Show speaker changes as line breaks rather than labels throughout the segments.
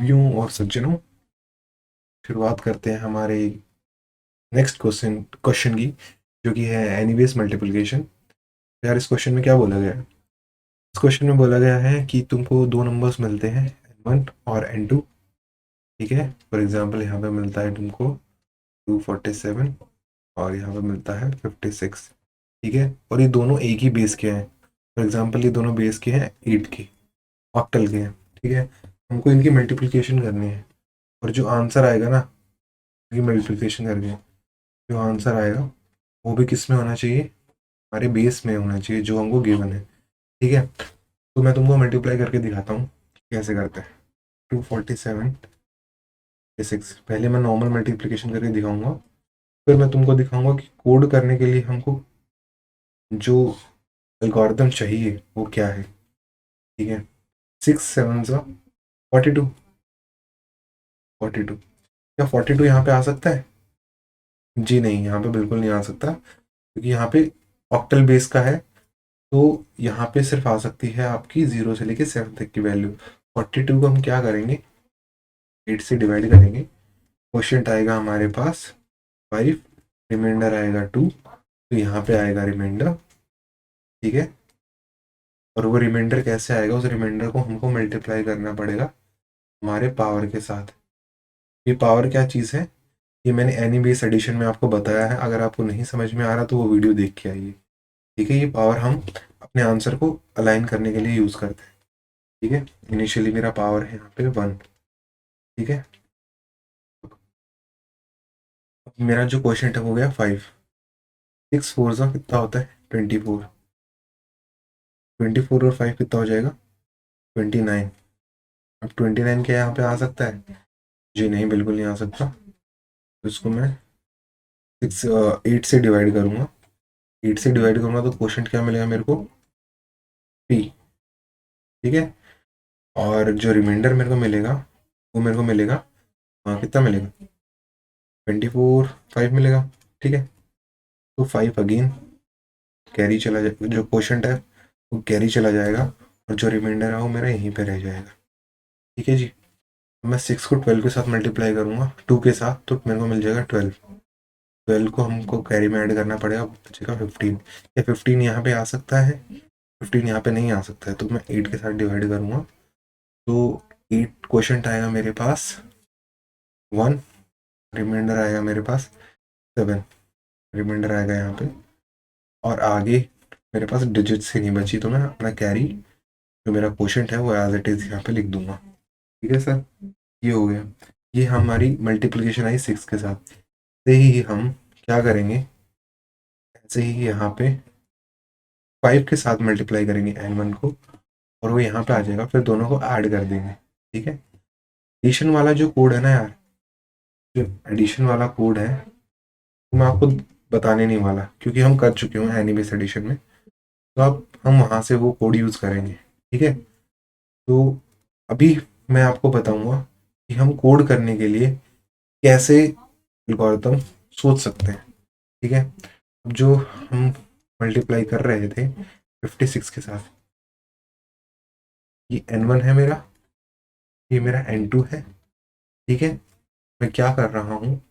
भाइयों और सज्जनों, शुरुआत करते हैं हमारे नेक्स्ट क्वेश्चन की, जो कि है एनीवेज मल्टीप्लिकेशन। यार, इस क्वेश्चन में क्या बोला गया है? इस क्वेश्चन में बोला गया है कि तुमको दो नंबर्स मिलते हैं, n1 और n2। ठीक है, फॉर एग्जांपल यहाँ पे मिलता है तुमको 247 और यहाँ पे मिलता है 56। ठीक है, और ये दोनों एक ही बेस के हैं। फॉर एग्जांपल ये दोनों बेस के हैं 8 के, ऑक्टल के हैं। ठीक है, हमको इनकी मल्टीप्लिकेशन करनी है, और जो आंसर आएगा ना, इनकी मल्टीप्लिकेशन करके जो आंसर आएगा वो भी किस में होना चाहिए? हमारे बेस में होना चाहिए, जो हमको गिवन है। ठीक है, तो मैं तुमको मल्टीप्लाई करके दिखाता हूँ कैसे करते हैं। 247 6, पहले मैं नॉर्मल मल्टीप्लिकेशन करके दिखाऊंगा, फिर मैं तुमको दिखाऊंगा कि कोड करने के लिए हमको जो एल्गोरिथम चाहिए वो क्या है। ठीक है, 6 7 42। 42, क्या 42 यहाँ पे आ सकता है? जी नहीं, यहाँ पे बिल्कुल नहीं आ सकता, क्योंकि यहाँ पे ऑक्टल बेस का है। तो यहाँ पे सिर्फ आ सकती है आपकी 0 से लेके 7 तक की वैल्यू। 42 को हम क्या करेंगे, 8 से डिवाइड करेंगे। क्वोशिएंट आएगा हमारे पास 5, रिमाइंडर आएगा 2, तो यहाँ पे आएगा रिमाइंडर। ठीक है, और वो रिमाइंडर कैसे आएगा? उस रिमाइंडर को हमको मल्टीप्लाई करना पड़ेगा हमारे पावर के साथ। ये पावर क्या चीज़ है, ये मैंने एनी बेस एडिशन में आपको बताया है। अगर आपको नहीं समझ में आ रहा तो वो वीडियो देख के आइए। ठीक है, ये पावर हम अपने आंसर को अलाइन करने के लिए यूज़ करते हैं। ठीक है, इनिशियली मेरा पावर है यहाँ पे 1। ठीक है, मेरा जो क्वेश्चन है हो गया 5। 6 4 का कितना होता है? 24। 24 और 5 कितना हो जाएगा? 29। अब 29 क्या यहाँ पे आ सकता है? जी नहीं, बिल्कुल नहीं आ सकता। तो इसको मैं 8 से डिवाइड करूँगा। 8 से डिवाइड करूँगा तो क्वेश्चन क्या मिलेगा मेरे को? पी। ठीक है, और जो रिमाइंडर मेरे को मिलेगा वो मेरे को मिलेगा, हाँ, कितना मिलेगा? 24 5 मिलेगा। ठीक है, तो 5 अगेन कैरी चला जाएगा, जो क्वेश्चन है वो कैरी चला जाएगा, और जो रिमाइंडर है वो मेरा यहीं पे रह जाएगा। ठीक है जी, मैं 6 को 12 के साथ मल्टीप्लाई करूँगा, 2 के साथ, तो मेरे को मिल जाएगा 12। 12 को हमको कैरी में ऐड करना पड़ेगा, बचेगा 15। या 15 यहाँ पे आ सकता है? 15 यहाँ पे नहीं आ सकता है, तो मैं 8 के साथ डिवाइड करूँगा, तो 8 क्वेश्चन आएगा मेरे पास 1, रिमाइंडर आएगा मेरे पास 7, रिमाइंडर आएगा यहाँ पे, और आगे मेरे पास डिजिट्स ही नहीं बची, तो मैं अपना कैरी जो मेरा क्वोशंट है वो एज इट इज़ यहाँ पे लिख दूंगा। ठीक है सर, ये हो गया। ये हमारी मल्टीप्लिकेशन आई 6 के साथ। से ही हम क्या करेंगे, ऐसे ही यहाँ पे 5 के साथ मल्टीप्लाई करेंगे n1 को, और वो यहाँ पे आ जाएगा, फिर दोनों को ऐड कर देंगे। ठीक है, एडिशन वाला जो कोड है ना यार, जो एडिशन वाला कोड है वो मैं आपको बताने नहीं वाला, क्योंकि हम कर चुके हैं एनीबेस एडिशन में। तो अब हम वहाँ से वो कोड यूज़ करेंगे। ठीक है, तो अभी मैं आपको बताऊंगा कि हम कोड करने के लिए कैसे एल्गोरिथम सोच सकते हैं। ठीक है, अब जो हम मल्टीप्लाई कर रहे थे 56 के साथ, ये n1 है मेरा, ये मेरा n2 है। ठीक है, मैं क्या कर रहा हूँ,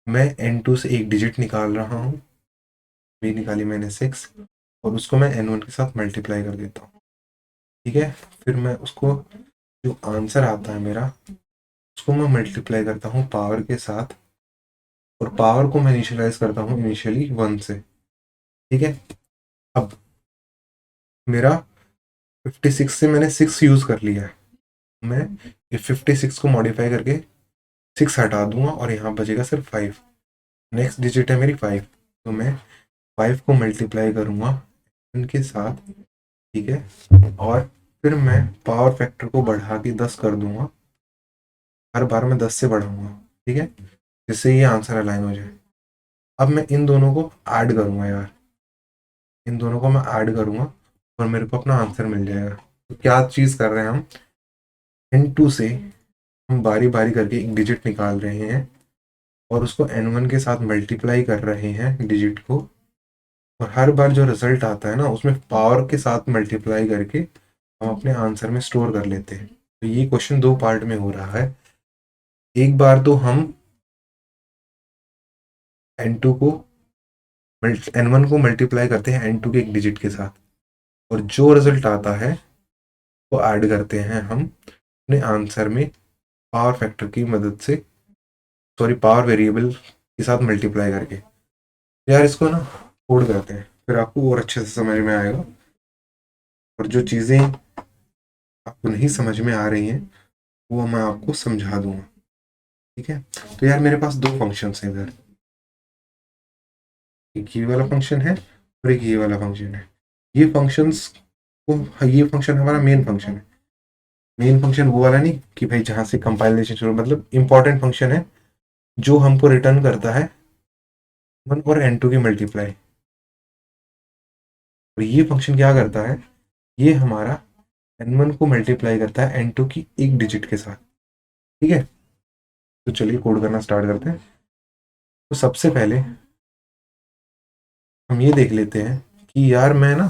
मैं n2 से एक डिजिट निकाल रहा हूँ, भी निकाली मैंने 6, और उसको मैं n1 के साथ मल्टीप्लाई कर देता हूँ। ठीक है, फिर मैं उसको, जो आंसर आता है मेरा, उसको मैं मल्टीप्लाई करता हूँ पावर के साथ, और पावर को मैं इनिशियलाइज करता हूँ इनिशियली 1 से। ठीक है, अब मेरा 56 से मैंने 6 यूज़ कर लिया है, मैं ये 56 को मॉडिफाई करके 6 हटा दूंगा, और यहाँ बचेगा सिर्फ 5। नेक्स्ट डिजिट है मेरी 5, तो मैं 5 को मल्टीप्लाई करूँगा इनके साथ। ठीक है, और फिर मैं पावर फैक्टर को बढ़ा के 10 कर दूंगा, हर बार मैं 10 से बढ़ाऊंगा। ठीक है, जिससे ये आंसर अलाइन हो जाए। अब मैं इन दोनों को ऐड करूँगा यार, इन दोनों को मैं ऐड करूँगा, और मेरे को अपना आंसर मिल जाएगा। तो क्या चीज़ कर रहे हैं हम, n2 से हम बारी बारी करके एक डिजिट निकाल रहे हैं, और उसको n1 के साथ मल्टीप्लाई कर रहे हैं डिजिट को, और हर बार जो रिजल्ट आता है ना उसमें पावर के साथ मल्टीप्लाई करके हम अपने आंसर में स्टोर कर लेते हैं। तो ये क्वेश्चन दो पार्ट में हो रहा है। एक बार तो हम n2 को n1 को मल्टीप्लाई करते हैं n2 के एक डिजिट के साथ, और जो रिजल्ट आता है वो ऐड करते हैं हम अपने आंसर में पावर फैक्टर की मदद से, सॉरी पावर वेरिएबल के साथ मल्टीप्लाई करके। यार इसको ना कोड करते हैं, फिर आपको और अच्छे से समझ में आएगा, और जो चीज़ें आपको नहीं समझ में आ रही हैं वो मैं आपको समझा दूंगा। ठीक है, तो यार मेरे पास दो फंक्शंस हैं इधर, एक ये वाला फंक्शन है और एक ये वाला फंक्शन है। ये फंक्शंस को, ये फंक्शन हमारा मेन फंक्शन है। मेन फंक्शन वो वाला नहीं कि भाई जहाँ से कंपाइलेशन शुरू, मतलब इंपॉर्टेंट फंक्शन है जो हमको रिटर्न करता है 1 और n2 की मल्टीप्लाई। और ये फंक्शन क्या करता है, ये हमारा n1 को मल्टीप्लाई करता है n2 की एक डिजिट के साथ। ठीक है, तो चलिए कोड करना स्टार्ट करते हैं। तो सबसे पहले हम ये देख लेते हैं कि यार मैं ना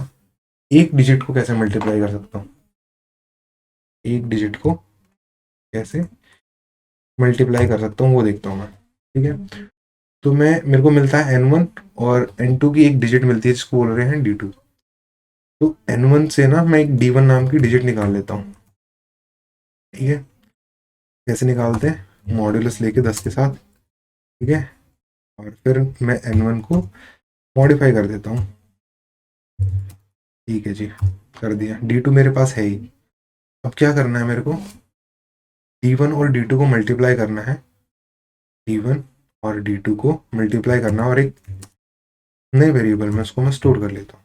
एक डिजिट को कैसे मल्टीप्लाई कर सकता हूँ, एक डिजिट को कैसे मल्टीप्लाई कर सकता हूँ वो देखता हूँ मैं। ठीक है, तो मैं, मेरे को मिलता है n1 और n2 की एक डिजिट मिलती है जिसको बोल रहे हैं d2। तो n1 से ना मैं एक d1 नाम की डिजिट निकाल लेता हूँ। ठीक है, कैसे निकालते हैं, मॉड्यूलस लेके 10 के साथ। ठीक है, और फिर मैं n1 को मॉडिफाई कर देता हूँ। ठीक है जी, कर दिया। d2 मेरे पास है ही। अब क्या करना है मेरे को, d1 और d2 को मल्टीप्लाई करना है, d1 और d2 को मल्टीप्लाई करना, और एक नए वेरिएबल में उसको मैं स्टोर कर लेता हूँ।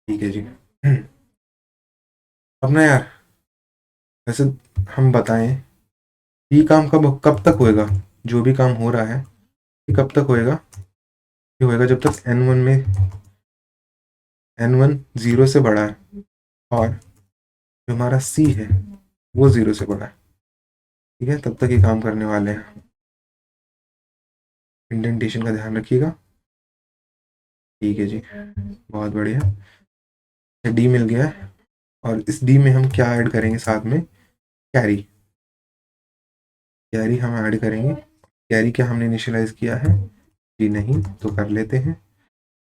ठीक है जी। अब ना यार, वैसे हम बताएं ये काम कब कब तक होएगा, जो भी काम हो रहा है ये कब तक होएगा, ये होएगा जब तक n1 जीरो से बड़ा है और जो हमारा c है वो जीरो से बड़ा है। ठीक है, तब तक ये काम करने वाले हैं। इंडेंटेशन का ध्यान रखिएगा। ठीक है जी, बहुत बढ़िया। डी मिल गया है, और इस डी में हम क्या ऐड करेंगे साथ में, कैरी। कैरी हम ऐड करेंगे। कैरी क्या हमने इनिशियलाइज किया है, जी नहीं, तो कर लेते हैं।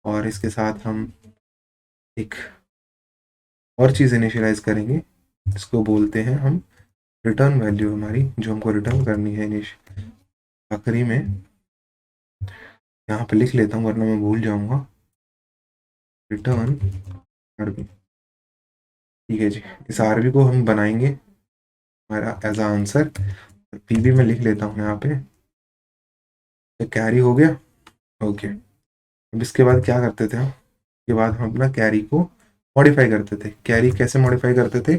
और इसके साथ हम एक और चीज़ इनिशियलाइज करेंगे, इसको बोलते हैं हम रिटर्न वैल्यू, हमारी जो हमको रिटर्न करनी है आखिरी में। यहाँ पे लिख लेता हूँ वरना मैं भूल जाऊँगा, रिटर्न आरबी। ठीक है जी, इस आरबी को हम बनाएंगे हमारा एज आंसर। पीबी में लिख लेता हूँ यहाँ पे। तो कैरी हो गया, ओके। अब इसके बाद क्या करते थे हम, इसके बाद हम अपना कैरी को मॉडिफाई करते थे। कैरी कैसे मॉडिफाई करते थे,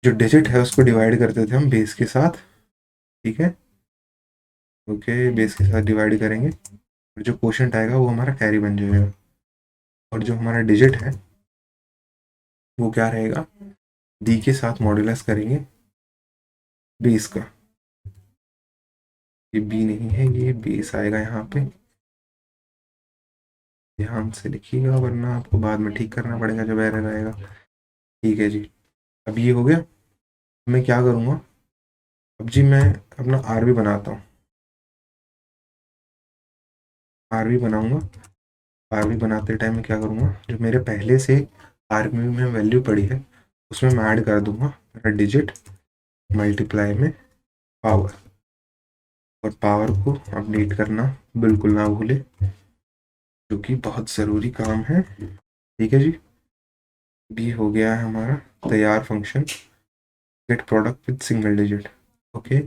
जो डिजिट है उसको डिवाइड करते थे हम बेस के साथ। ठीक है, ओके, बेस के साथ डिवाइड करेंगे और जो क्वोशंट आएगा वो हमारा कैरी बन जाएगा। और जो हमारा डिजिट है वो क्या रहेगा, डी के साथ मॉड्यूलस करेंगे बेस का। ये बी नहीं है, ये बेस आएगा यहाँ पे, ध्यान से लिखिएगा वरना आपको बाद में ठीक करना पड़ेगा जब एरर आएगा। ठीक है जी, अब ये हो गया। मैं क्या करूँगा, अब जी मैं अपना आर बी बनाता हूँ, आर बी बनाऊँगा। आर बी बनाते टाइम में क्या करूँगा, जो मेरे पहले से आर बी में वैल्यू पड़ी है उसमें मैं ऐड कर दूंगा मेरा डिजिट मल्टीप्लाई में पावर। और पावर को अपडेट करना बिल्कुल ना भूले, जो कि बहुत ज़रूरी काम है। ठीक है जी, भी हो गया है हमारा तैयार function, get product with single digit. Okay,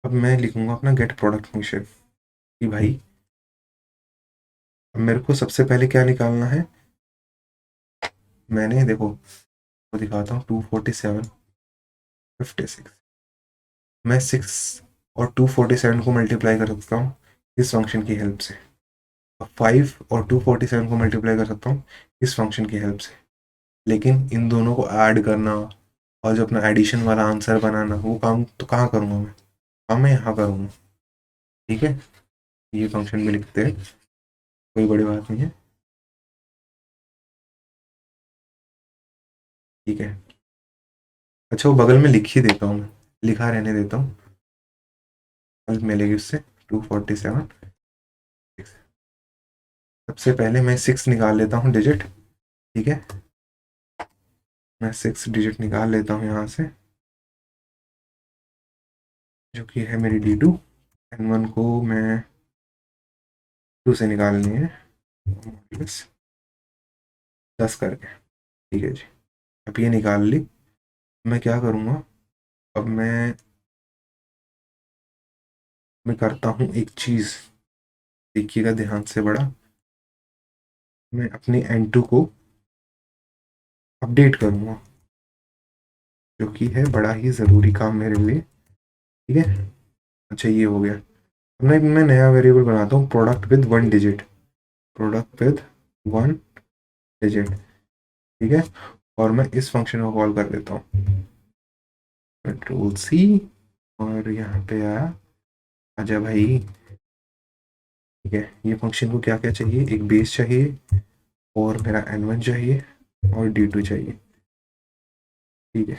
अब मैं लिखूंगा अपना गेट प्रोडक्ट फंक्शन कि भाई अब मेरे को सबसे पहले क्या निकालना है। मैंने देखो, वो दिखाता हूँ, 247 56, मैं 6 और 247 को मल्टीप्लाई कर सकता हूँ इस फंक्शन की हेल्प से। 5 और 247 को मल्टीप्लाई कर सकता हूँ इस फंक्शन की हेल्प से। लेकिन इन दोनों को ऐड करना और जो अपना एडिशन वाला आंसर बनाना, वो काम तो कहाँ करूँगा मैं, काम मैं यहाँ करूँगा। ठीक है, ये फंक्शन में लिखते हैं, कोई बड़ी बात नहीं है। ठीक है, अच्छा वो बगल में लिख ही देता हूँ मैं, लिखा रहने देता हूँ, हेल्प मिलेगी उससे। 247। सबसे पहले मैं 6 निकाल लेता हूँ डिजिट, ठीक है। मैं 6 डिजिट निकाल लेता हूँ यहाँ से, जो कि है मेरी D2। N1 को मैं 2 से निकालनी है, बस 10 करके, ठीक है जी। अब ये निकाल ली। मैं क्या करूँगा, अब मैं करता हूँ एक चीज़, देखिएगा ध्यान से बड़ा। मैं अपनी N2 को अपडेट करूँगा, जो कि है बड़ा ही ज़रूरी काम मेरे लिए, ठीक है। अच्छा ये हो गया। अब मैं नया वेरिएबल बनाता हूँ, product with 1 digit, product with 1 digit, ठीक है। और मैं इस फंक्शन को कॉल कर देता हूँ, कंट्रोल सी, और यहाँ पे आया, आजा भाई, ठीक है। ये फंक्शन को क्या क्या चाहिए, एक बेस चाहिए, और मेरा N1 चाहिए, और D2 चाहिए, ठीक है।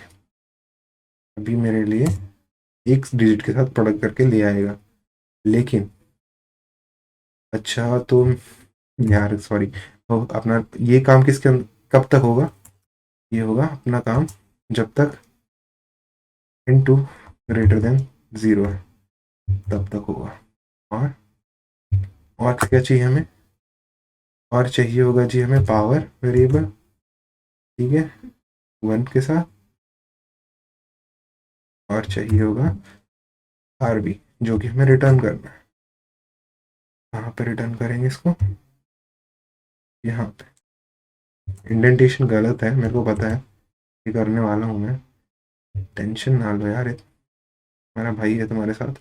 अभी मेरे लिए एक डिजिट के साथ प्रोडक्ट करके ले आएगा, लेकिन अच्छा तो यार सॉरी, तो अपना ये काम कब तक होगा, ये होगा अपना काम जब तक N2 ग्रेटर देन 0 है, तब तक होगा। और और क्या चाहिए हमें, और चाहिए होगा जी हमें पावर वेरिएबल, ठीक है, 1 के साथ। और चाहिए होगा RB, जो कि हमें रिटर्न करना है। कहाँ पे रिटर्न करेंगे इसको, यहाँ पे। इंडेंटेशन गलत है, मेरे को पता है, ये करने वाला हूँ मैं, टेंशन ना लो यार, मेरा भाई है तुम्हारे साथ,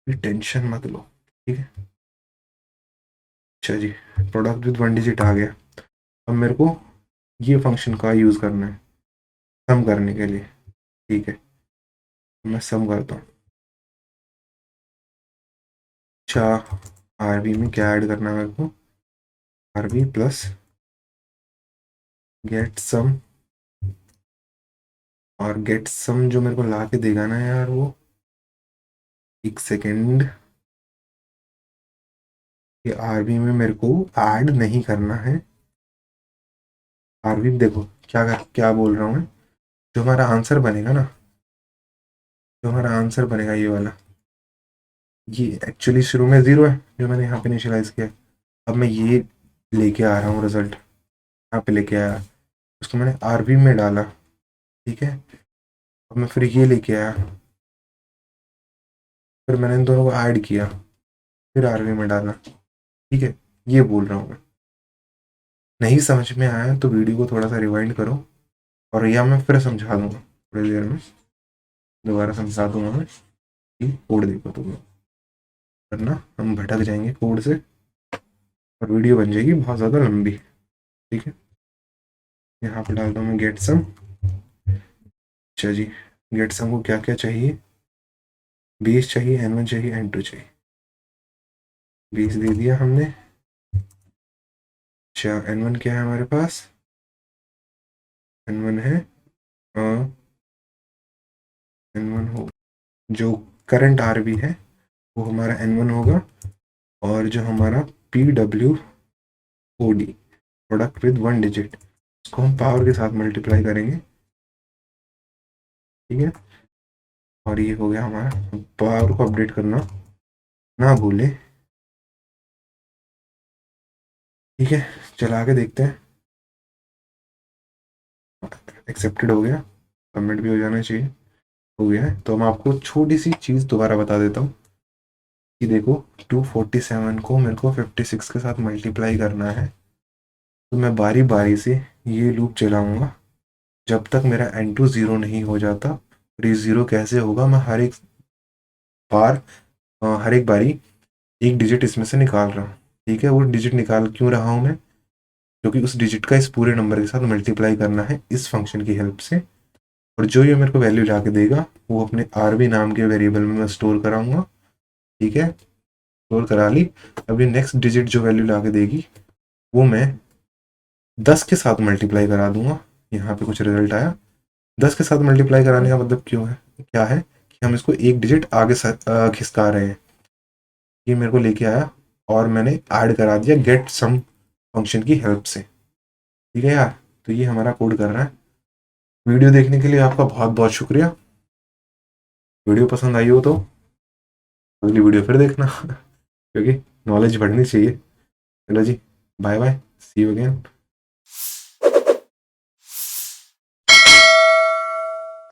टेंशन मत लो, ठीक है। अच्छा जी, प्रोडक्ट विद 1 डिजिट आ गया। अब मेरे को ये फंक्शन का यूज़ करना है सम करने के लिए, ठीक है। मैं सम करता हूँ। अच्छा, RB में क्या ऐड करना है मेरे को, RB प्लस गेट सम, और गेट सम जो मेरे को ला के देगा ना यार, वो एक सेकेंड, ये RB में मेरे को ऐड नहीं करना है। RB देखो क्या बोल रहा हूँ मैं, जो हमारा आंसर बनेगा ना, जो हमारा आंसर बनेगा ये वाला, ये एक्चुअली शुरू में 0 है, जो मैंने यहाँ पे इनिशियलाइज किया है। अब मैं ये लेके आ रहा हूँ रिजल्ट, यहाँ पे लेके आया, उसको मैंने RB में डाला, ठीक है। अब मैं फिर ये लेके आया, फिर मैंने इन दोनों को ऐड किया, फिर RB में डाला, ठीक है। ये बोल रहा हूँ मैं, नहीं समझ में आया तो वीडियो को थोड़ा सा रिवाइंड करो, और या मैं फिर समझा दूंगा थोड़ी देर में, दोबारा समझा दूंगा मैं, कि कोड देखो तुम लोग, वरना हम भटक जाएंगे कोड से, और वीडियो बन जाएगी बहुत ज़्यादा लंबी, ठीक है। यहाँ पे डालता हूँ मैं गेट सम। अच्छा जी, गेट सम को क्या क्या चाहिए, बेस चाहिए, N1 चाहिए, N2 चाहिए, बेस दे दिया हमने। अच्छा N1 क्या है हमारे पास, N1 है N1 हो, जो करंट RB है वो हमारा N1 होगा, और जो हमारा PWOD, प्रोडक्ट विद 1 डिजिट, इसको हम पावर के साथ मल्टीप्लाई करेंगे, ठीक है। और ये हो गया हमारा, पावर को अपडेट करना ना भूले, ठीक है। चला के देखते हैं, एक्सेप्टेड हो गया, सबमिट भी हो जाना चाहिए, हो गया है। तो मैं आपको छोटी सी चीज़ दोबारा बता देता हूँ, कि देखो 247 को मेरे को 56 के साथ मल्टीप्लाई करना है, तो मैं बारी बारी से ये लूप चलाऊंगा जब तक मेरा N2 ज़ीरो नहीं हो जाता। और ये ज़ीरो कैसे होगा, मैं बार हर एक बारी एक डिजिट इसमें से निकाल रहा हूँ, ठीक है। वो डिजिट निकाल क्यों रहा हूँ मैं, क्योंकि उस डिजिट का इस पूरे नंबर के साथ मल्टीप्लाई करना है इस फंक्शन की हेल्प से, और जो ये मेरे को वैल्यू ला के देगा वो अपने RB नाम के वेरिएबल में मैं स्टोर कराऊंगा, ठीक है। स्टोर करा ली। अभी नेक्स्ट डिजिट जो वैल्यू ला के देगी वो मैं 10 के साथ मल्टीप्लाई करा दूंगा, यहाँ पे कुछ रिजल्ट आया, 10 के साथ मल्टीप्लाई कराने का मतलब क्यों है, क्या है कि हम इसको एक डिजिट आगे खिसका रहे हैं। ये मेरे को लेके आया और मैंने ऐड करा दिया गेट सम फंक्शन की हेल्प से। ठीक है यार, तो ये हमारा कोड कर रहा है। वीडियो देखने के लिए आपका बहुत बहुत शुक्रिया। वीडियो पसंद आई हो तो अगली वीडियो फिर देखना क्योंकि नॉलेज बढ़नी चाहिए। चलो जी, bye bye, see you again.